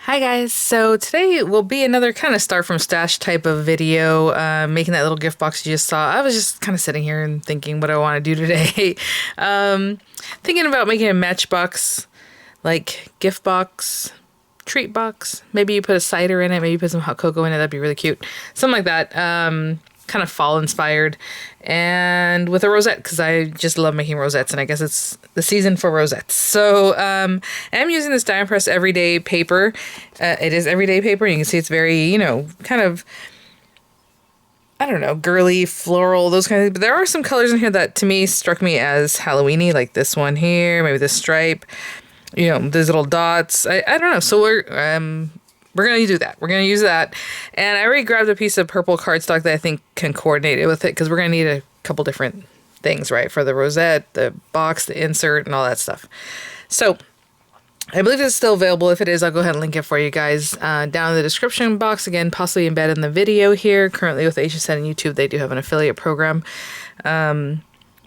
Hi guys, so today will be another kind of start from stash type of video, making that little gift box you just saw. I was just kind of sitting here and thinking what I want to do today. Thinking about making a Matchbox, like gift box, treat box. Maybe you put a cider in it, maybe you put some hot cocoa in it, that'd be really cute. Something like that, kind of fall inspired. And with a rosette, because I just love making rosettes, and I guess it's the season for rosettes. So I'm using this die press everyday paper. It is everyday paper. You can see it's very, kind of, I don't know, girly, floral, those kind of. But there are some colors in here that to me struck me as Halloween-y, like this one here, maybe this stripe. These little dots. I don't know. So we're going to do that. We're going to use that. And I already grabbed a piece of purple cardstock that I think can coordinate it with it, because we're going to need a couple different things, right? For the rosette, the box, the insert, and all that stuff. So I believe it's still available. If it is, I'll go ahead and link it for you guys down in the description box. Again, possibly embedded in the video here. Currently with HSN and YouTube, they do have an affiliate program.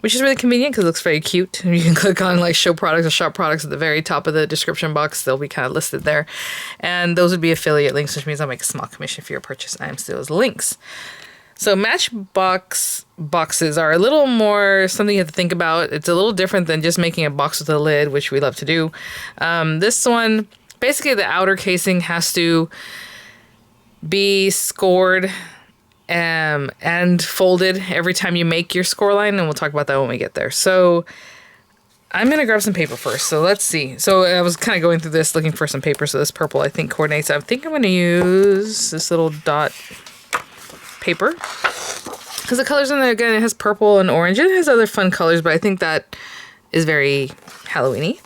Which is really convenient because it looks very cute. And you can click on like show products or shop products at the very top of the description box. They'll be kind of listed there. And those would be affiliate links, which means I'll make a small commission for your purchase. I am still those links. So Matchbox boxes are a little more something you have to think about. It's a little different than just making a box with a lid, which we love to do. This one, basically the outer casing has to be scored and folded every time you make your score line, and we'll talk about that when we get there. So I'm going to grab some paper first. So let's see. So I was kind of going through this looking for some paper. So this purple I think coordinates. I think I'm going to use this little dot paper because the colors in there, again, it has purple and orange. It has other fun colors, but I think that is very Halloween-y.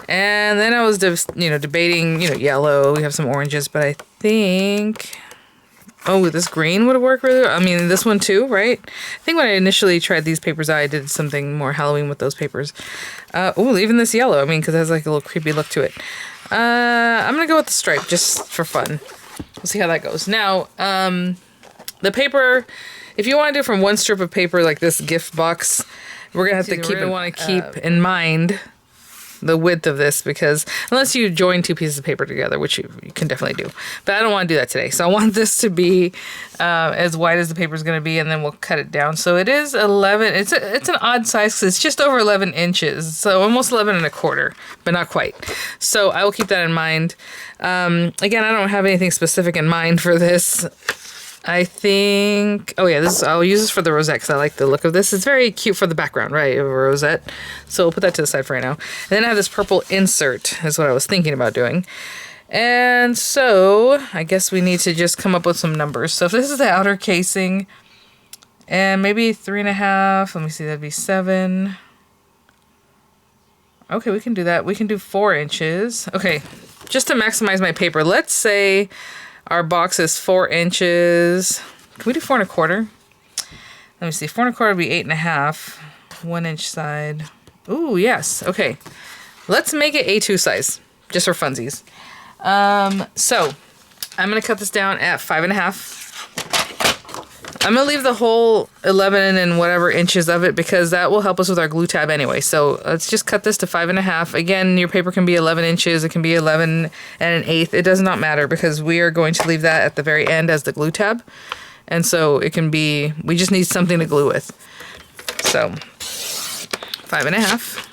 And then I was debating, yellow. We have some oranges, but I think... Oh, this green would work really well. I mean, this one too, right? I think when I initially tried these papers out, I did something more Halloween with those papers. Even this yellow, I mean, because it has like a little creepy look to it. I'm going to go with the stripe just for fun. We'll see how that goes. Now, the paper, if you want to do from one strip of paper like this gift box, we're going to want to keep in mind the width of this, because unless you join two pieces of paper together, which you can definitely do, but I don't want to do that today. So I want this to be as wide as the paper is going to be, and then we'll cut it down. So it is 11. It's an odd size because it's just over 11 inches, so almost 11 and a quarter, but not quite. So I will keep that in mind. Again, I don't have anything specific in mind for this. I think, I'll use this for the rosette because I like the look of this. It's very cute for the background, right, of a rosette. So we'll put that to the side for right now. And then I have this purple insert is what I was thinking about doing. And so I guess we need to just come up with some numbers. So if this is the outer casing, and maybe 3.5, let me see, that'd be 7. Okay, we can do that. We can do 4 inches. Okay, just to maximize my paper, let's say our box is 4 inches. Can we do 4.25? Let me see. 4.25 would be 8.5. 1 inch side. Ooh, yes. Okay. Let's make it A2 size, just for funsies. So I'm gonna cut this down at 5.5. I'm gonna leave the whole 11 and whatever inches of it because that will help us with our glue tab anyway. So let's just cut this to 5.5. Again, your paper can be 11 inches. It can be 11 and 1/8. It does not matter because we are going to leave that at the very end as the glue tab. And so it can be, we just need something to glue with. So 5.5.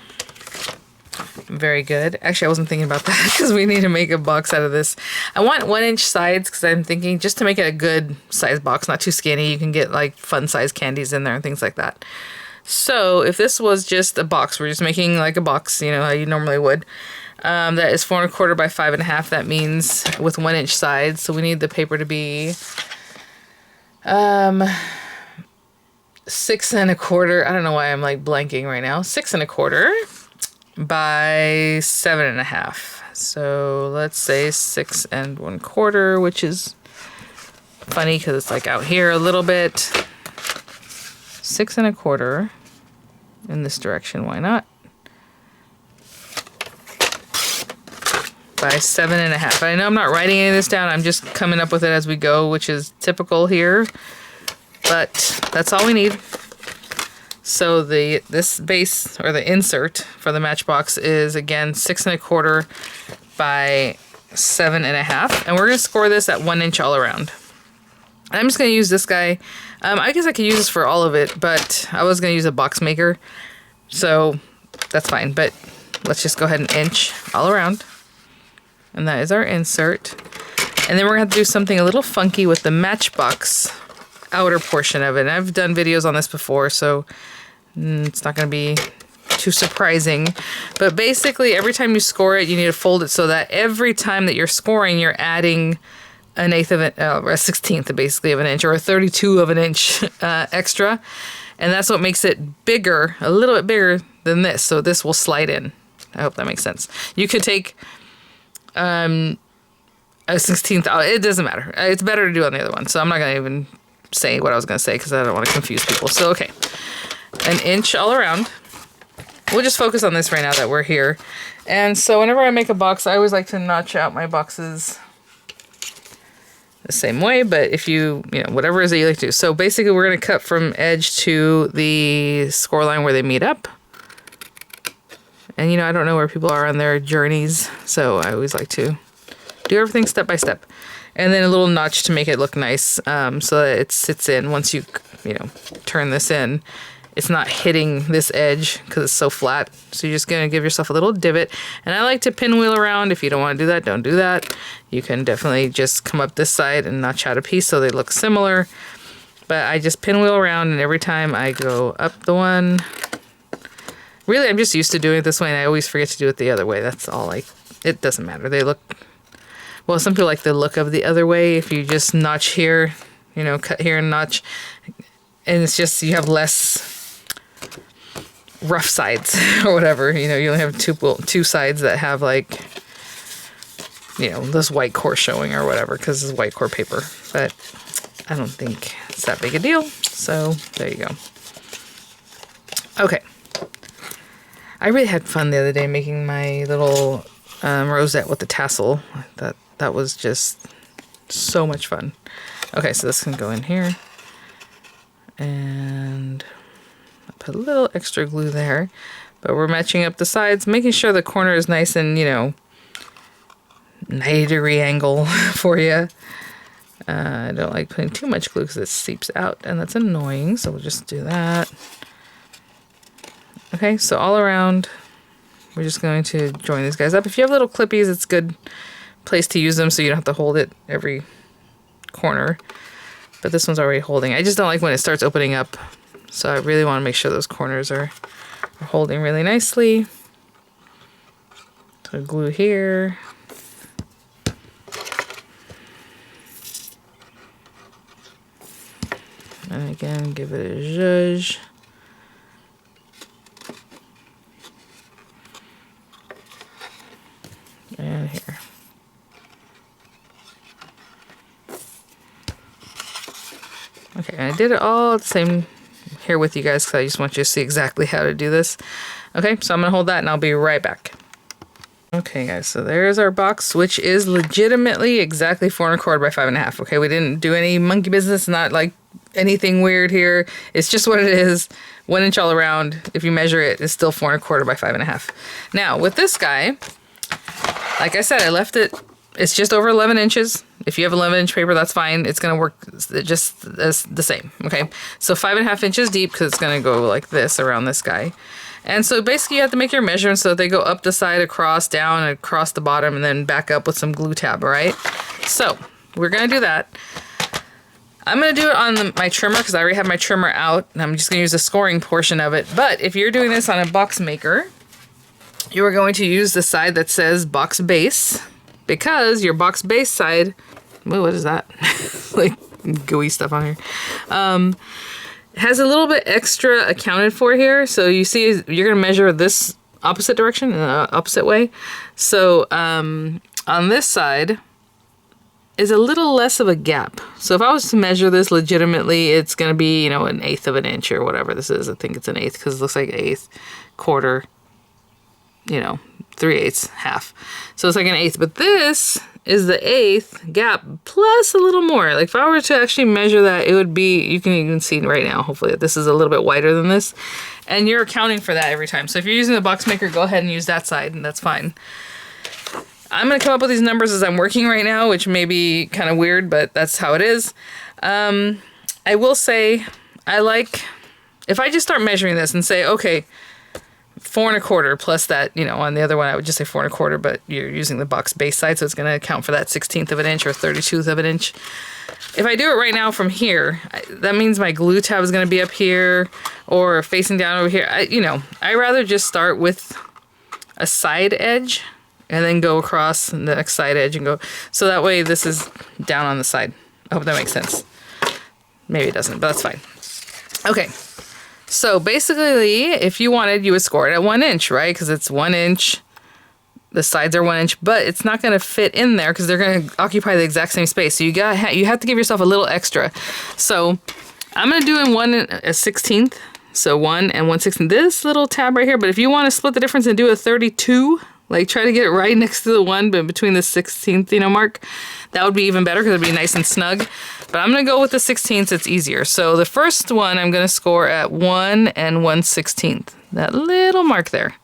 Very good. Actually, I wasn't thinking about that because we need to make a box out of this. I want 1 inch sides because I'm thinking just to make it a good size box, not too skinny. You can get like fun size candies in there and things like that. So if this was just a box, we're just making like a box, how you normally would. That is 4.25 by 5.5. That means with 1 inch sides. So we need the paper to be 6.25. I don't know why I'm like blanking right now. 6.25. By 7.5. So let's say 6.25, which is funny because it's like out here a little bit. 6.25 in this direction. Why not? By 7.5. I know I'm not writing any of this down. I'm just coming up with it as we go, which is typical here. But that's all we need. So this base, or the insert for the Matchbox, is again 6.25 by 7.5, and we're gonna score this at 1 inch all around. I'm just gonna use this guy. I guess I could use this for all of it, but I was gonna use a box maker, so that's fine. But let's just go ahead and inch all around, and that is our insert. And then we're gonna have to do something a little funky with the Matchbox outer portion of it. And I've done videos on this before, so it's not gonna be too surprising. But basically, every time you score it, you need to fold it so that every time that you're scoring, you're adding an eighth of an, or a 16th basically of an inch, or a 32 of an inch extra. And that's what makes it bigger, a little bit bigger than this. So this will slide in. I hope that makes sense. You could take a 16th out. It doesn't matter. It's better to do on the other one. So I'm not going to even say what I was going to say because I don't want to confuse people. So, okay. An inch all around. We'll just focus on this right now that we're here. And so whenever I make a box, I always like to notch out my boxes the same way, but if you know, whatever it is that you like to do. So basically we're going to cut from edge to the score line where they meet up. And you know, I don't know where people are on their journeys, so I always like to do everything step by step. And then a little notch to make it look nice, so that it sits in once you know, turn this in. It's not hitting this edge because it's so flat. So you're just going to give yourself a little divot. And I like to pinwheel around. If you don't want to do that, don't do that. You can definitely just come up this side and notch out a piece so they look similar. But I just pinwheel around, and every time I go up the one... Really, I'm just used to doing it this way, and I always forget to do it the other way. That's all. It doesn't matter. They look... Well, some people like the look of the other way. If you just notch here, you know, cut here and notch. And it's just, you have less rough sides or whatever. You know, you only have two sides that have, like, you know, this white core showing or whatever, because it's white core paper. But I don't think it's that big a deal. So there you go. Okay. I really had fun the other day making my little rosette with the tassel. That was just so much fun. Okay, so this can go in here. And I put a little extra glue there. But we're matching up the sides, making sure the corner is nice and, you know, 90-degree angle for you. I don't like putting too much glue because it seeps out, and that's annoying. So we'll just do that. Okay, so all around, we're just going to join these guys up. If you have little clippies, it's a good place to use them so you don't have to hold it every corner. But this one's already holding. I just don't like when it starts opening up. So I really want to make sure those corners are holding really nicely. So glue here. And again, give it a zhuzh. And here. Okay, I did it all the same here with you guys because I just want you to see exactly how to do this. Okay, so I'm going to hold that and I'll be right back. Okay, guys, so there's our box, which is legitimately exactly 4¼ by 5.5. Okay, we didn't do any monkey business, not like anything weird here. It's just what it is. 1 inch all around. If you measure it, it's still 4¼ by 5.5. Now, with this guy... Like I said, I left it, it's just over 11 inches. If you have 11-inch paper, that's fine. It's going to work just as the same, okay? So 5.5 inches deep because it's going to go like this around this guy. And so basically you have to make your measurements so that they go up the side, across, down, across the bottom, and then back up with some glue tab, all right? So we're going to do that. I'm going to do it on my trimmer because I already have my trimmer out, and I'm just going to use the scoring portion of it. But if you're doing this on a box maker... You are going to use the side that says box base because your box base side, ooh, what is that? Like gooey stuff on here. Has a little bit extra accounted for here. So you see, you're going to measure this opposite direction, opposite way. So on this side is a little less of a gap. So if I was to measure this legitimately, it's going to be, you know, 1/8 of an inch or whatever this is. I think it's 1/8 because it looks like 1/8, quarter. You know, 3/8, half. So it's like 1/8. But this is the 1/8 gap plus a little more. Like if I were to actually measure that, it would be, you can even see right now, hopefully, that this is a little bit wider than this. And you're accounting for that every time. So if you're using the box maker, go ahead and use that side, and that's fine. I'm going to come up with these numbers as I'm working right now, which may be kind of weird, but that's how it is. I will say, if I just start measuring this and say, okay, 4 1/4 plus that, you know, on the other one, I would just say 4 1/4, but you're using the box base side, so it's going to account for that 1/16 of an inch or 32th of an inch. If I do it right now from here, that means my glue tab is going to be up here or facing down over here. I rather just start with a side edge and then go across the next side edge and go. So that way this is down on the side. I hope that makes sense. Maybe it doesn't, but that's fine. Okay. So basically, if you wanted, you would score it at 1 inch, right? Because it's 1 inch. The sides are 1 inch, but it's not going to fit in there because they're going to occupy the exact same space. So you have to give yourself a little extra. So I'm going to do in 1/16. So 1 and 1/16. This little tab right here. But if you want to split the difference and do a 32, like try to get it right next to the 1, but between the 16th, mark, that would be even better because it'd be nice and snug. But I'm going to go with the 16th. It's easier. So the first one I'm going to score at 1 and 1/16. That little mark there.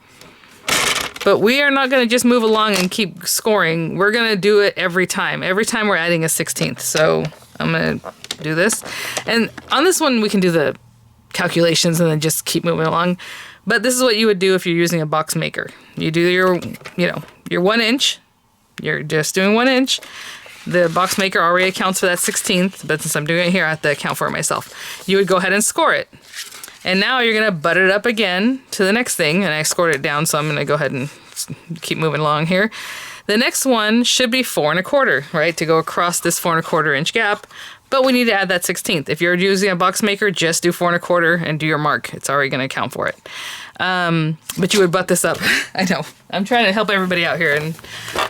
But we are not going to just move along and keep scoring. We're going to do it every time. Every time we're adding a 16th. So I'm going to do this. And on this one, we can do the calculations and then just keep moving along. But this is what you would do if you're using a box maker. You do your 1 inch. You're just doing 1 inch. The box maker already accounts for that 16th. But since I'm doing it here, I have to account for it myself. You would go ahead and score it. And now you're going to butt it up again to the next thing. And I scored it down, so I'm going to go ahead and keep moving along here. The next one should be 4 1/4, right? To go across this 4 1/4 inch gap. But we need to add that 16th. If you're using a box maker, just do 4 1/4 and do your mark. It's already going to account for it. But you would butt this up. I know. I'm trying to help everybody out here. And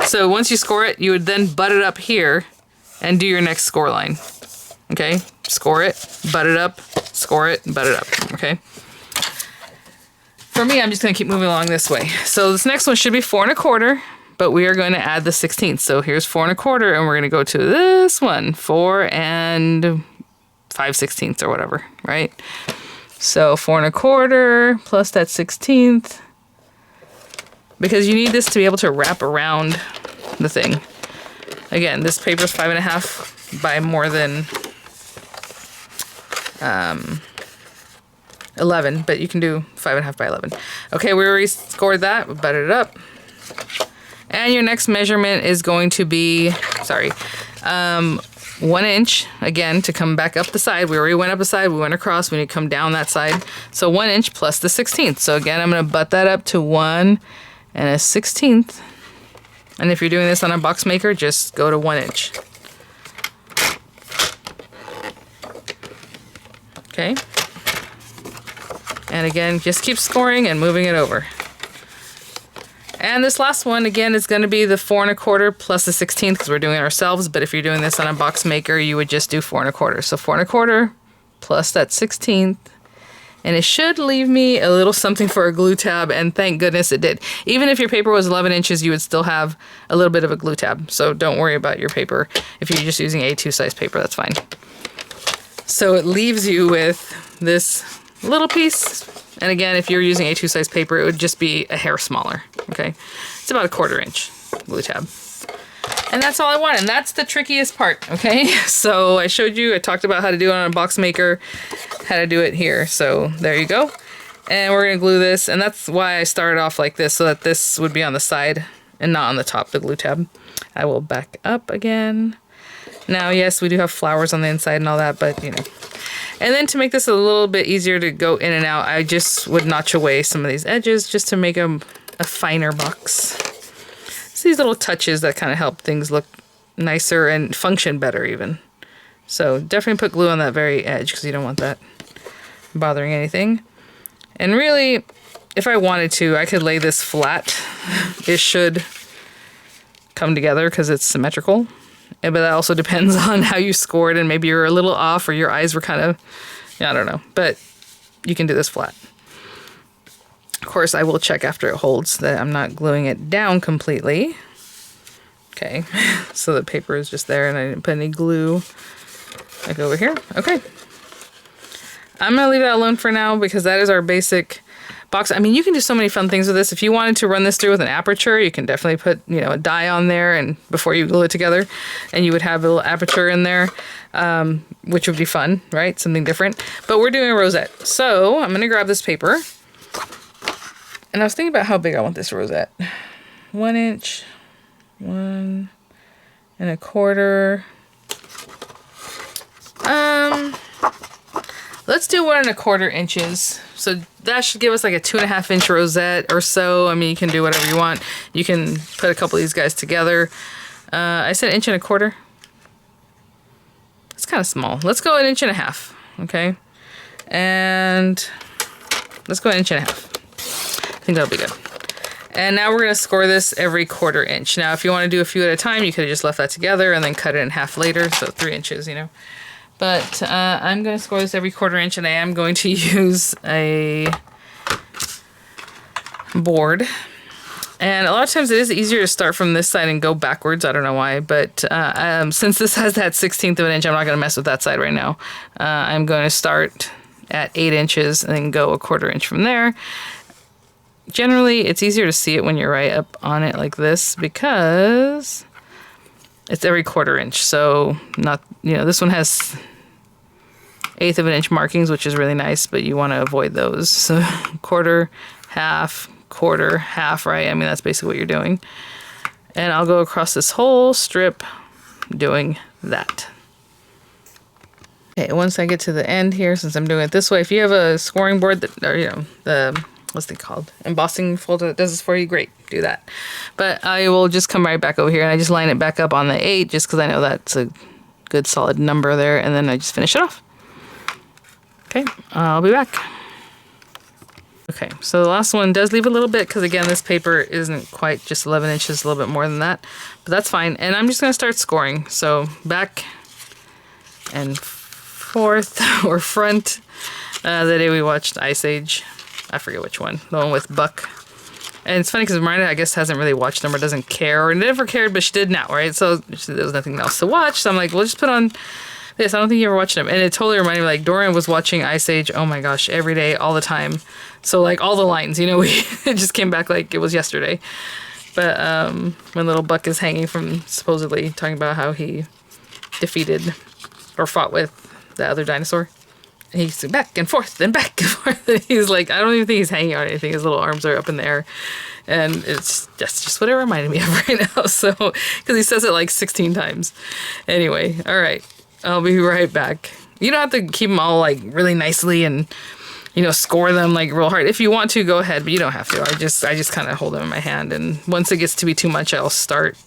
so once you score it, you would then butt it up here and do your next score line. Okay? Score it, butt it up, score it, butt it up. Okay? For me, I'm just going to keep moving along this way. So this next one should be 4 1/4, but we are going to add the 16th. So here's 4 1/4, and we're going to go to this one, 4 and 5/16 or whatever, right? So 4 1/4 plus that 16th, because you need this to be able to wrap around the thing. Again, this paper is 5 1/2 by more than 11, but you can do 5 1/2 by 11. Okay, we already scored that. We butted it up. And your next measurement is going to be, 1 inch, again, to come back up the side. We already went up the side, we went across, we need to come down that side. So 1 inch plus the 16th. So again, I'm going to butt that up to 1 and a 16th. And if you're doing this on a box maker, just go to 1 inch. Okay. And again, just keep scoring and moving it over. And this last one, again, is going to be the 4 1/4 plus the 16th because we're doing it ourselves. But if you're doing this on a box maker, you would just do 4 1/4. So 4 1/4 plus that 16th. And it should leave me a little something for a glue tab. And thank goodness it did. Even if your paper was 11 inches, you would still have a little bit of a glue tab. So don't worry about your paper. If you're just using A2 size paper, that's fine. So it leaves you with this little piece. And again, if you're using A2 size paper, it would just be a hair smaller. Okay, it's about a 1/4 inch glue tab. And that's all I want. And that's the trickiest part. Okay, so I showed you, I talked about how to do it on a box maker, how to do it here. So there you go. And we're going to glue this. And that's why I started off like this, so that this would be on the side and not on the top, the glue tab. I will back up again. Now, yes, we do have flowers on the inside and all that, but you know. And then to make this a little bit easier to go in and out, I just would notch away some of these edges just to make them a finer box. It's these little touches that kind of help things look nicer and function better even. So definitely put glue on that very edge because you don't want that bothering anything. And really, if I wanted to, I could lay this flat. It should come together because it's symmetrical. But that also depends on how you scored, and maybe you're a little off or your eyes were kind of, I don't know. But you can do this flat. Of course, I will check after it holds that I'm not gluing it down completely. Okay, so the paper is just there and I didn't put any glue. Like over here. Okay. I'm going to leave that alone for now because that is our basic box. I mean, you can do so many fun things with this. If you wanted to run this through with an aperture, you can definitely put, you know, a die on there and before you glue it together, and you would have a little aperture in there, which would be fun, right? Something different. But we're doing a rosette. So I'm going to grab this paper. And I was thinking about how big I want this rosette. 1 inch, 1 1/4. Let's do 1 1/4 inches. So that should give us like a 2.5 inch rosette or so. I mean, you can do whatever you want. You can put a couple of these guys together. I said 1 1/4. It's kind of small. Let's go 1.5 inches. Okay. And let's go 1.5 inches. I think that'll be good. And now we're going to score this every 1/4 inch. Now, if you want to do a few at a time, you could have just left that together and then cut it in half later. So 3 inches, you know. But I'm going to score this every 1/4 inch, and I am going to use a board. And a lot of times it is easier to start from this side and go backwards. I don't know why, but since this has that 1/16 of an inch, I'm not going to mess with that side right now. I'm going to start at 8 inches and then go a 1/4 inch from there. Generally, it's easier to see it when you're right up on it like this because it's every 1/4 inch. So not, you know, this one has 1/8 of an inch markings, which is really nice, but you want to avoid those. So 1/4, half, 1/4, half, right? I mean, that's basically what you're doing. And I'll go across this whole strip doing that. Okay, once I get to the end here, since I'm doing it this way, if you have a scoring board that, or, you know, the, what's it called? Embossing folder that does this for you, great, do that. But I will just come right back over here and I just line it back up on the 8 just because I know that's a good solid number there, and then I just finish it off. Okay, I'll be back. Okay, so the last one does leave a little bit because, again, this paper isn't quite just 11 inches, a little bit more than that, but that's fine. And I'm just going to start scoring. So back and forth or front. The day we watched Ice Age, I forget which one, the one with Buck. And it's funny because Miranda, I guess, hasn't really watched them or doesn't care, or never cared, but she did now, right? So there was nothing else to watch. So I'm like, we'll just put on this. I don't think you ever watched them. And it totally reminded me, like, Dorian was watching Ice Age, oh my gosh, every day, all the time. So, like, all the lines, you know, it just came back like it was yesterday. But when little Buck is hanging from, supposedly, talking about how he defeated or fought with the other dinosaur. And he's back and forth and back and forth. And he's like, I don't even think he's hanging on anything. His little arms are up in the air. And that's just what it reminded me of right now. So, because he says it like 16 times. Anyway, all right. I'll be right back. You don't have to keep them all like really nicely and, you know, score them like real hard. If you want to, go ahead, but you don't have to. I just kind of hold them in my hand. And once it gets to be too much, I'll start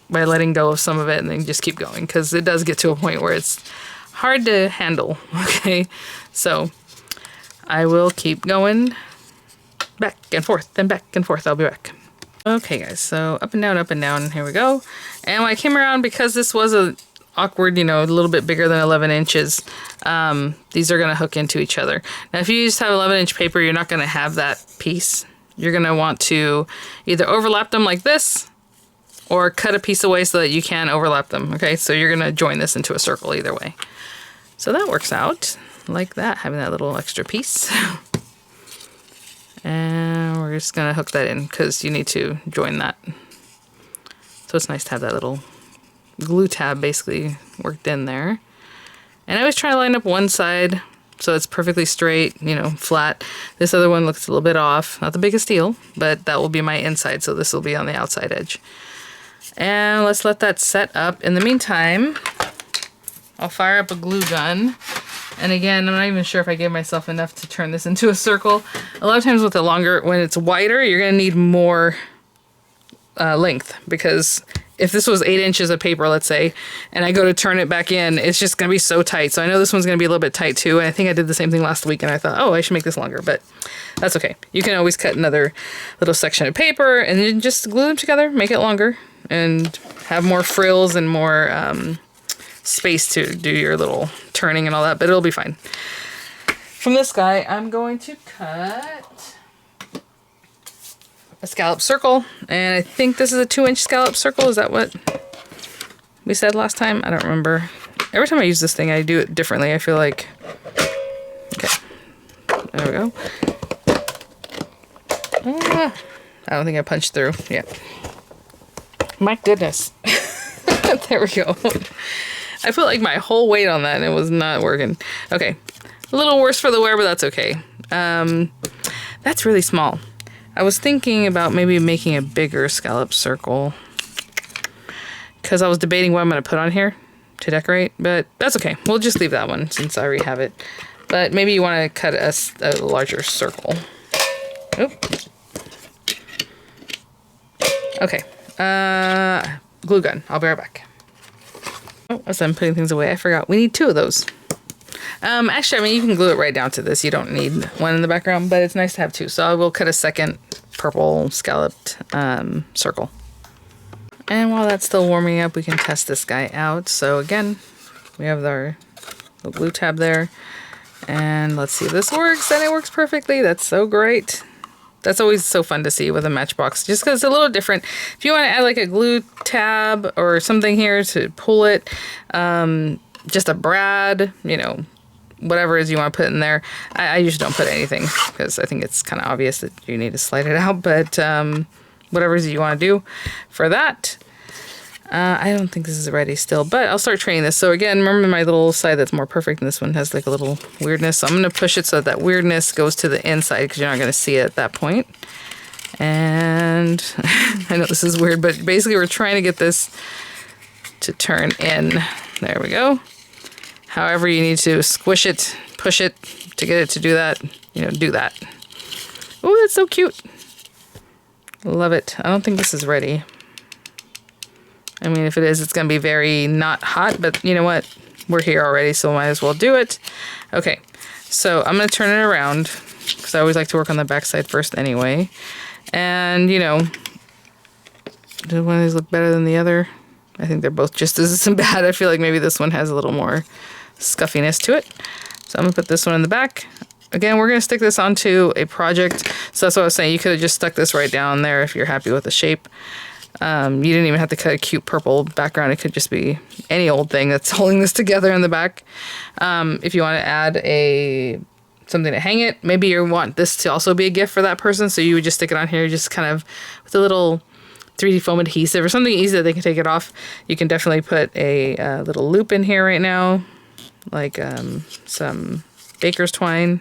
by letting go of some of it and then just keep going. Because it does get to a point where it's hard to handle, okay? So I will keep going back and forth and back and forth. I'll be back. Okay, guys, so up and down, here we go. And when I came around, because this was a awkward, you know, a little bit bigger than 11 inches, these are going to hook into each other. Now, if you just have 11-inch paper, you're not going to have that piece. You're going to want to either overlap them like this or cut a piece away so that you can overlap them, okay? So you're going to join this into a circle either way. So that works out like that, having that little extra piece. And we're just going to hook that in because you need to join that. So it's nice to have that little glue tab basically worked in there. And I always try to line up one side so it's perfectly straight, you know, flat. This other one looks a little bit off. Not the biggest deal, but that will be my inside, so this will be on the outside edge. And let's let that set up. In the meantime, I'll fire up a glue gun. And again, I'm not even sure if I gave myself enough to turn this into a circle. A lot of times with the longer, when it's wider, you're going to need more length, because if this was 8 inches of paper, let's say, and I go to turn it back in, it's just going to be so tight. So I know this one's going to be a little bit tight too. And I think I did the same thing last week, and I thought, oh, I should make this longer, but that's okay. You can always cut another little section of paper and then just glue them together, make it longer, and have more frills and more space to do your little turning and all that, but it'll be fine. From this guy, I'm going to cut a scallop circle, and I think this is a 2-inch scallop circle. Is that what we said last time? I don't remember. Every time I use this thing, I do it differently. I feel like, okay, there we go. I don't think I punched through. Yeah. My goodness. There we go. I put like my whole weight on that and it was not working. Okay. A little worse for the wear, but that's okay. That's really small. I was thinking about maybe making a bigger scallop circle because I was debating what I'm going to put on here to decorate, but that's okay. We'll just leave that one since I already have it. But maybe you want to cut a larger circle. Oop. Okay. Glue gun. I'll be right back. Oh, as I'm putting things away, I forgot. We need 2 of those. Actually, I mean, you can glue it right down to this. You don't need one in the background, but it's nice to have 2. So I will cut a second purple scalloped circle. And while that's still warming up, we can test this guy out. So again, we have our little glue tab there. And let's see if this works. And it works perfectly. That's so great. That's always so fun to see with a Matchbox, just because it's a little different. If you want to add like a glue tab or something here to pull it, just a brad, you know, whatever it is you want to put in there. I usually don't put anything because I think it's kind of obvious that you need to slide it out, but whatever it is you want to do for that. I don't think this is ready still, but I'll start training this. So again, remember my little side that's more perfect, and this one has like a little weirdness. So I'm going to push it so that weirdness goes to the inside because you're not going to see it at that point. And I know this is weird, but basically we're trying to get this to turn in. There we go. However you need to squish it, push it to get it to do that, you know, do that. Oh, that's so cute. Love it. I don't think this is ready. I mean, if it is, it's going to be very not hot, but you know what? We're here already, so might as well do it. Okay, so I'm going to turn it around because I always like to work on the back side first anyway. And, you know, did one of these look better than the other? I think they're both just as bad. I feel like maybe this one has a little more scuffiness to it. So I'm going to put this one in the back. Again, we're going to stick this onto a project. So that's what I was saying. You could have just stuck this right down there if you're happy with the shape. You didn't even have to cut a cute purple background. It could just be any old thing that's holding this together in the back. If you want to add something to hang it, maybe you want this to also be a gift for that person. So you would just stick it on here, just kind of with a little 3D foam adhesive or something easy that they can take it off. You can definitely put a little loop in here right now, like some baker's twine.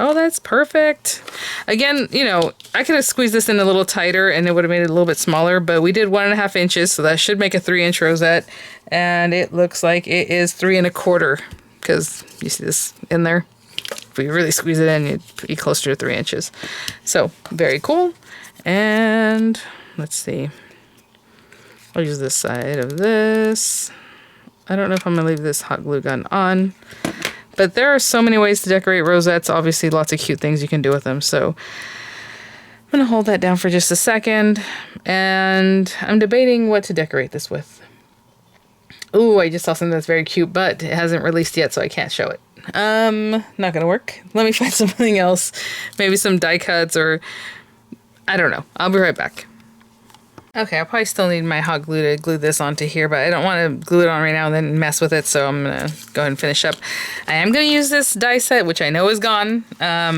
Oh, that's perfect. Again, you know, I could have squeezed this in a little tighter and it would have made it a little bit smaller, but we did 1.5 inches, so that should make a 3-inch rosette. And it looks like it is 3 1/4 because you see this in there. If we really squeeze it in, you'd be closer to 3 inches. So very cool. And let's see. I'll use this side of this. I don't know if I'm gonna leave this hot glue gun on. But there are so many ways to decorate rosettes. Obviously, lots of cute things you can do with them. So I'm going to hold that down for just a second. And I'm debating what to decorate this with. Ooh, I just saw something that's very cute, but it hasn't released yet, so I can't show it. Not going to work. Let me find something else. Maybe some die cuts or... I don't know. I'll be right back. Okay, I'll probably still need my hot glue to glue this onto here, but I don't want to glue it on right now and then mess with it, so I'm going to go ahead and finish up. I am going to use this die set, which I know is gone,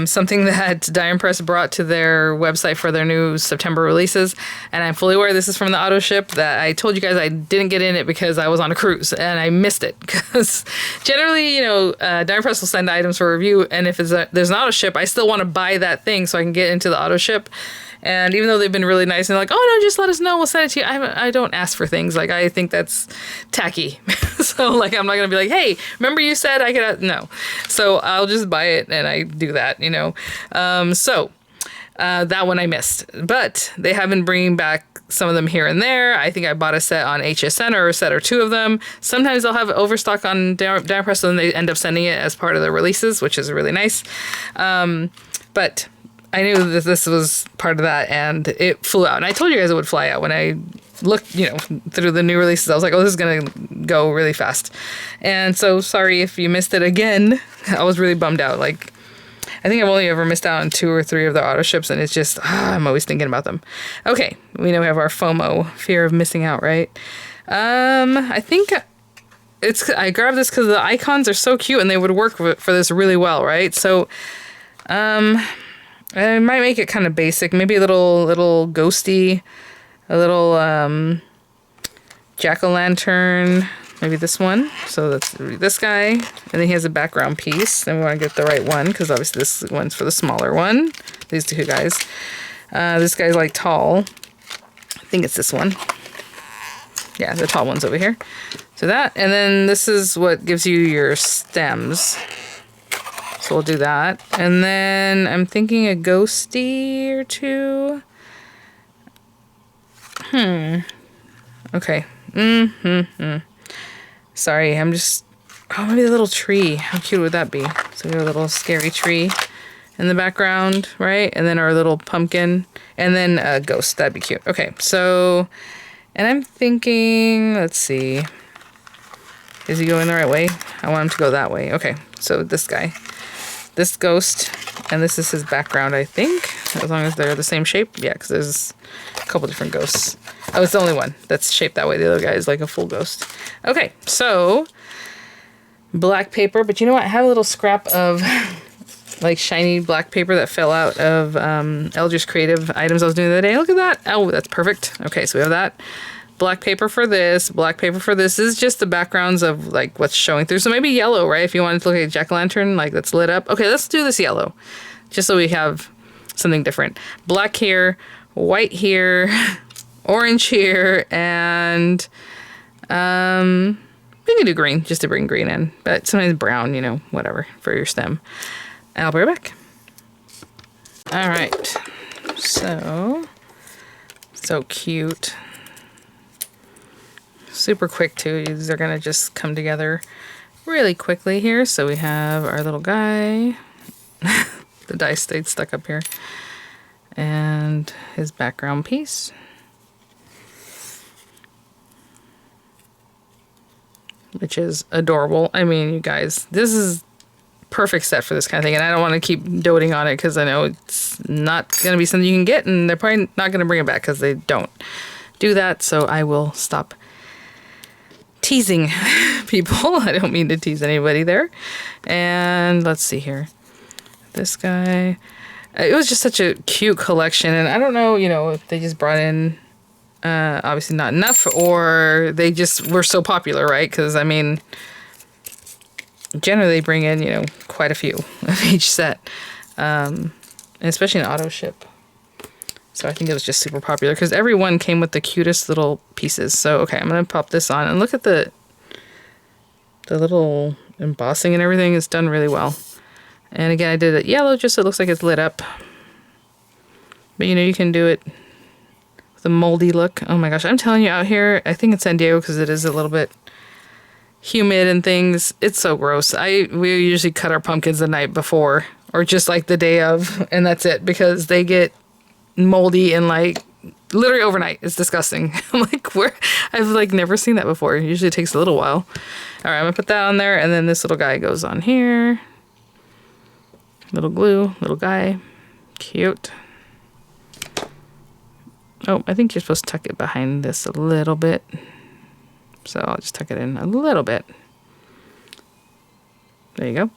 something that Die Impress brought to their website for their new September releases, and I'm fully aware this is from the auto ship that I told you guys I didn't get in it because I was on a cruise, and I missed it, because generally, you know, Die Impress will send items for review, and if there's an auto ship, I still want to buy that thing so I can get into the auto ship. And even though they've been really nice and like, oh no, just let us know, we'll send it to you. I don't ask for things. Like, I think that's tacky. So like, I'm not going to be like, hey, remember you said I could, no. So I'll just buy it and I do that, you know. That one I missed. But they have been bringing back some of them here and there. I think I bought a set on HSN or a set or 2 of them. Sometimes they'll have overstock on Die Impress and then they end up sending it as part of their releases, which is really nice. But I knew that this was part of that, and it flew out. And I told you guys it would fly out when I looked, you know, through the new releases. I was like, oh, this is going to go really fast. And so sorry if you missed it again. I was really bummed out. Like, I think I've only ever missed out on 2 or 3 of the auto ships, and it's just, I'm always thinking about them. Okay, we know we have our FOMO, fear of missing out, right? I think I grabbed this because the icons are so cute, and they would work for this really well, right? So, I might make it kind of basic, maybe a little ghosty, a little jack-o'-lantern, maybe this one. So that's this guy, and then he has a background piece, and we want to get the right one because obviously this one's for the smaller one. These two guys. This guy's like tall. I think it's this one. Yeah, the tall one's over here. So that, and then this is what gives you your stems. So we'll do that. And then I'm thinking a ghosty or two. Okay. Sorry, I'm just... Oh, maybe a little tree. How cute would that be? So we have a little scary tree in the background, right? And then our little pumpkin. And then a ghost. That'd be cute. Okay, so... And I'm thinking... Let's see. Is he going the right way? I want him to go that way. Okay, so this guy. This ghost. And this is his background, I think. As long as they're the same shape. Yeah, because there's a couple different ghosts. Oh, it's the only one that's shaped that way. The other guy is like a full ghost. Okay, so... Black paper. But you know what? I have a little scrap of... like shiny black paper that fell out of Eldridge's creative items I was doing the other day. Look at that. Oh, that's perfect. Okay, so we have that. Black paper for this. Black paper for this. This is just the backgrounds of like what's showing through. So maybe yellow, right? If you wanted to look at a jack-o'-lantern like that's lit up. Okay, let's do this yellow. Just so we have something different. Black here, white here, orange here, and we can do green just to bring green in. But sometimes brown, you know, whatever, for your stem. I'll be right back. All right, so cute. Super quick too. These are gonna just come together really quickly here. So we have our little guy. The dice stayed stuck up here. And his background piece. Which is adorable. I mean, you guys, this is perfect set for this kind of thing, and I don't want to keep doting on it because I know it's not going to be something you can get, and they're probably not going to bring it back because they don't do that, so I will stop teasing people. I don't mean to tease anybody there. And let's see here. This guy. It was just such a cute collection, and I don't know, you know, if they just brought in obviously not enough, or they just were so popular, right? Because, I mean... Generally, they bring in, you know, quite a few of each set, and especially in auto ship. So I think it was just super popular because every one came with the cutest little pieces. So okay, I'm gonna pop this on and look at the little embossing and everything is done really well. And again, I did it yellow just so it looks like it's lit up. But you know, you can do it with a moldy look. Oh my gosh, I'm telling you, out here, I think in San Diego because it is a little bit humid and things, it's so gross. We usually cut our pumpkins the night before or just like the day of, and that's it because they get moldy and like literally overnight. It's disgusting. I'm like, where? I've like never seen that before. Usually it takes a little while. All right, I'm gonna put that on there, and then this little guy goes on here. Little glue, little guy, cute. Oh, I think you're supposed to tuck it behind this a little bit. So I'll just tuck it in a little bit. There you go.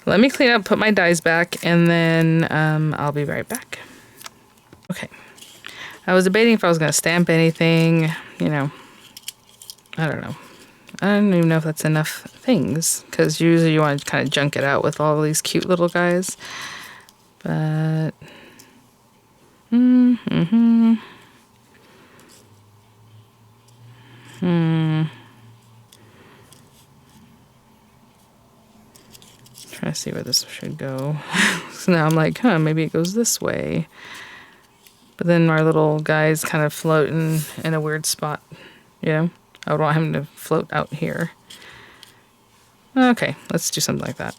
Let me clean up, put my dies back, and then I'll be right back. Okay. I was debating if I was going to stamp anything, you know. I don't know. I don't even know if that's enough things, because usually you want to kind of junk it out with all these cute little guys. But... Trying to see where this should go. So now I'm like, maybe it goes this way. But then our little guy's kind of floating in a weird spot. You know? I would want him to float out here. Okay, let's do something like that.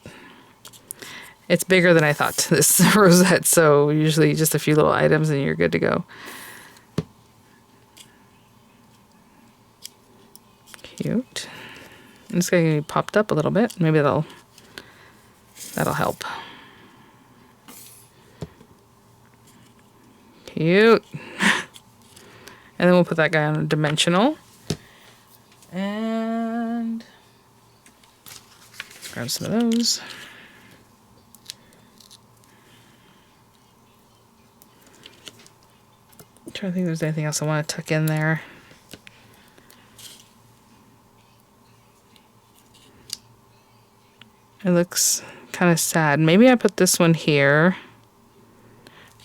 It's bigger than I thought, this rosette, so usually just a few little items and you're good to go. Cute. I'm just going to get popped up a little bit. Maybe that'll help. Cute. And then we'll put that guy on a dimensional. And grab some of those. trying to think if there's anything else I want to tuck in there. It looks kind of sad. Maybe I put this one here.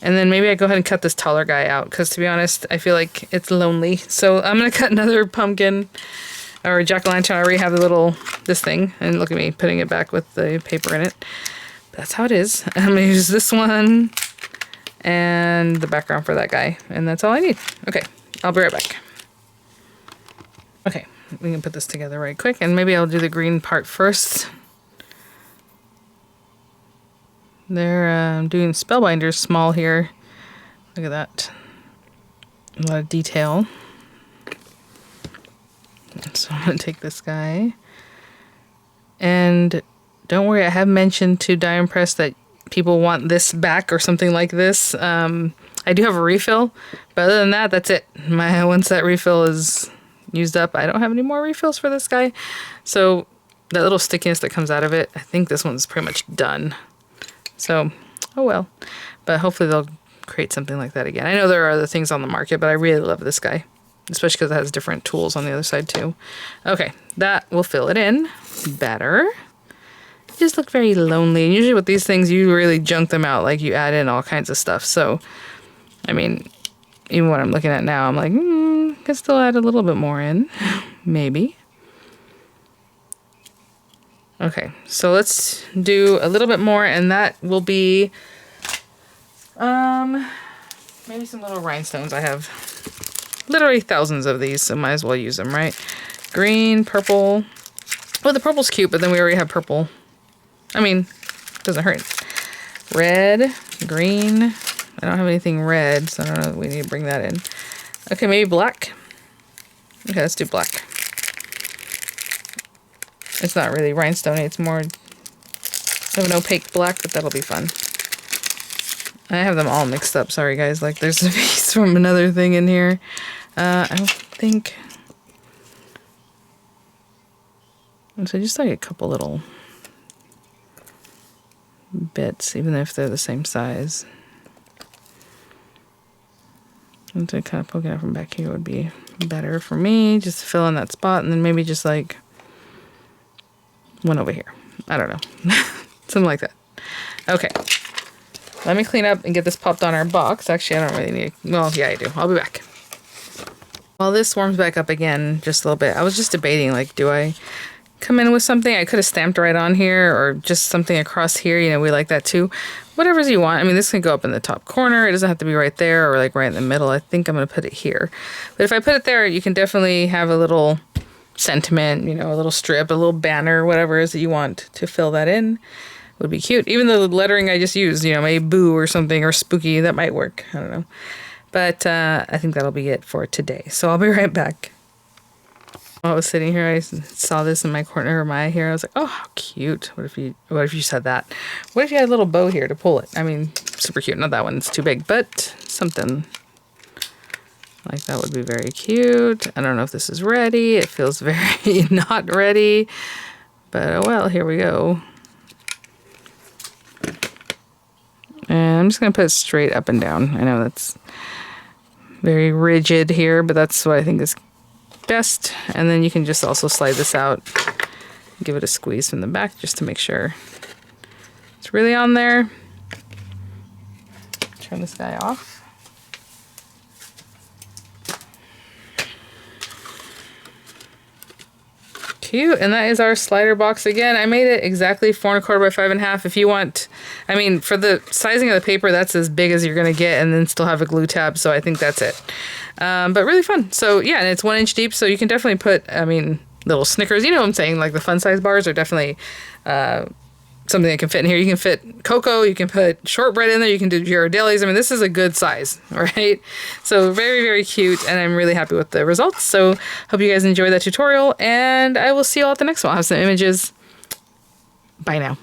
And then maybe I go ahead and cut this taller guy out, because to be honest, I feel like it's lonely. So I'm going to cut another pumpkin or jack-o'-lantern. I already have the little, this thing. And look at me putting it back with the paper in it. But that's how it is. I'm going to use this one and the background for that guy. And that's all I need. Okay, I'll be right back. Okay, we can put this together right quick. And maybe I'll do the green part first. They're doing spellbinders small here. Look at that. A lot of detail. So I'm going to take this guy. And don't worry, I have mentioned to Die Impress that people want this back or something like this. I do have a refill, but other than that, that's it. Once that refill is used up, I don't have any more refills for this guy. So that little stickiness that comes out of it, I think this one's pretty much done. So, oh well. But hopefully they'll create something like that again. I know there are other things on the market, but I really love this guy. Especially because it has different tools on the other side too. Okay, that will fill it in better. They just look very lonely. And usually with these things, you really junk them out. Like you add in all kinds of stuff. So, I mean, even what I'm looking at now, I'm like, could still add a little bit more in. Maybe. Okay, so let's do a little bit more, and that will be maybe some little rhinestones. I have literally thousands of these, so might as well use them, right? Green, purple. Well, the purple's cute, but then we already have purple. I mean, doesn't hurt. Red, green. I don't have anything red, so I don't know. We need to bring that in. Okay, maybe black. Okay, let's do black. It's not really rhinestone, it's more of an opaque black, but that'll be fun. I have them all mixed up, sorry guys, like there's a piece from another thing in here. I don't think... So just like a couple little bits, even if they're the same size. And to kind of poke it out from back here would be better for me, just to fill in that spot, and then maybe just like one over here. I don't know. Something like that. Okay. Let me clean up and get this popped on our box. Actually, I don't really need... Well, yeah, I do. I'll be back. While this warms back up again just a little bit, I was just debating, like, do I come in with something? I could have stamped right on here or just something across here. You know, we like that too. Whatever's you want. I mean, this can go up in the top corner. It doesn't have to be right there or like right in the middle. I think I'm going to put it here. But if I put it there, you can definitely have a little sentiment, you know, a little strip, a little banner, whatever it is that you want to fill that in. Would be cute. Even the lettering I just used, you know, maybe boo or something or spooky, that might work. I don't know. But I think that'll be it for today. So I'll be right back. While I was sitting here, I saw this in my corner of my eye here. I was like, oh, how cute. What if you said that? What if you had a little bow here to pull it? I mean, super cute. Not that one, it's too big, but something like that would be very cute. I don't know if this is ready. It feels very not ready. But oh well, here we go. And I'm just going to put it straight up and down. I know that's very rigid here, but that's what I think is best. And then you can just also slide this out. Give it a squeeze from the back just to make sure it's really on there. Turn this guy off. Cute. And that is our slider box again. I made it exactly 4 1/4 by 5 1/2. If you want, I mean, for the sizing of the paper, that's as big as you're going to get, and then still have a glue tab. So I think that's it. But really fun. So yeah, and it's 1 inch deep. So you can definitely put, I mean, little Snickers, you know what I'm saying? Like the fun size bars are definitely something that can fit in here. You can fit cocoa, you can put shortbread in there, you can do Ghirardellis. I mean, this is a good size, right? So very, very cute, and I'm really happy with the results. So hope you guys enjoyed that tutorial, and I will see you all at the next one. I'll have some images. Bye now.